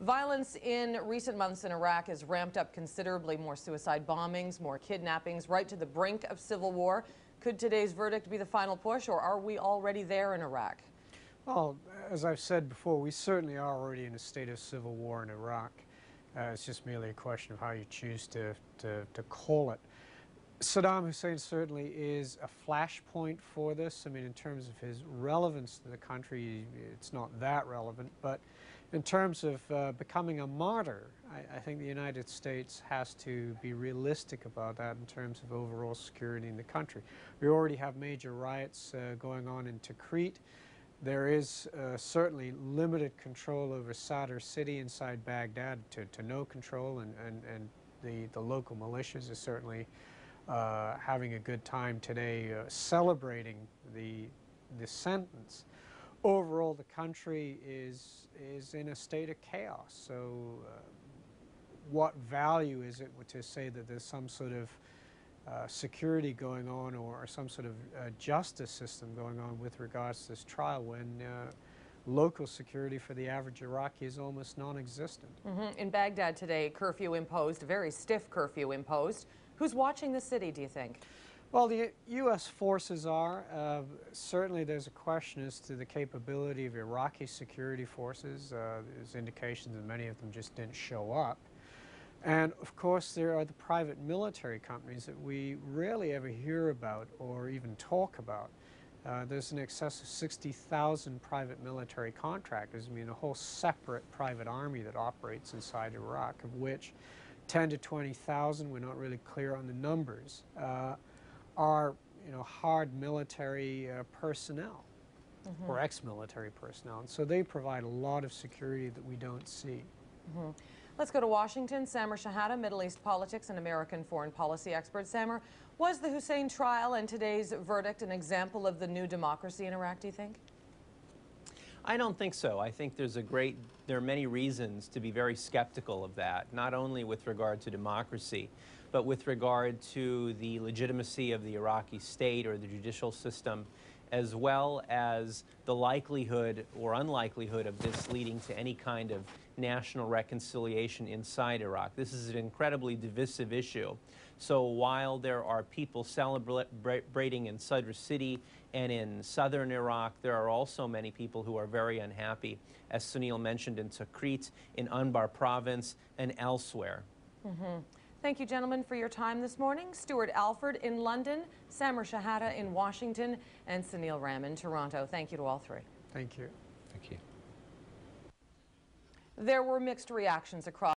Violence in recent months in Iraq has ramped up considerably. More suicide bombings, more kidnappings, right to the brink of civil war. Could today's verdict be the final push, or are we already there in Iraq? Well, as I've said before, we certainly are already in a state of civil war in Iraq. It's just merely a question of how you choose to call it. Saddam Hussein certainly is a flashpoint for this. I mean, in terms of his relevance to the country, it's not that relevant. But in terms of becoming a martyr, I think the United States has to be realistic about that in terms of overall security in the country. We already have major riots going on in Tikrit. There is certainly limited control over Sadr city inside Baghdad to no control, and the local militias are certainly having a good time today celebrating the sentence. Overall, the country is in a state of chaos. So what value is it to say that there's some sort of security going on or some sort of justice system going on with regards to this trial when local security for the average Iraqi is almost non-existent? In Baghdad today, curfew imposed, a very stiff curfew imposed. Who's watching the city, do you think? Well, the U.S. forces are. Certainly there's a question as to the capability of Iraqi security forces. There's indications that many of them just didn't show up. And of course there are the private military companies that we rarely ever hear about or even talk about. There's in excess of 60,000 private military contractors. I mean, a whole separate private army that operates inside Iraq, of which 10 to 20,000, we're not really clear on the numbers, are hard military personnel or ex-military personnel. And so they provide a lot of security that we don't see. Let's go to Washington. Samer Shehata, Middle East politics and American foreign policy expert. Samer, was the Hussein trial and today's verdict an example of the new democracy in Iraq, do you think? I don't think so. I think there are many reasons to be very skeptical of that, not only with regard to democracy, but with regard to the legitimacy of the Iraqi state or the judicial system, as well as the likelihood or unlikelihood of this leading to any kind of national reconciliation inside Iraq. This is an incredibly divisive issue. So while there are people celebrating in Sadr city and in southern Iraq, there are also many people who are very unhappy, as Sunil mentioned, in Tikrit, in Anbar province, and elsewhere. Thank you, gentlemen, for your time this morning. Stuart Alford in London, Samer Shehata in Washington, and Sunil Ram in Toronto. Thank you to all three. Thank you. Thank you. There were mixed reactions across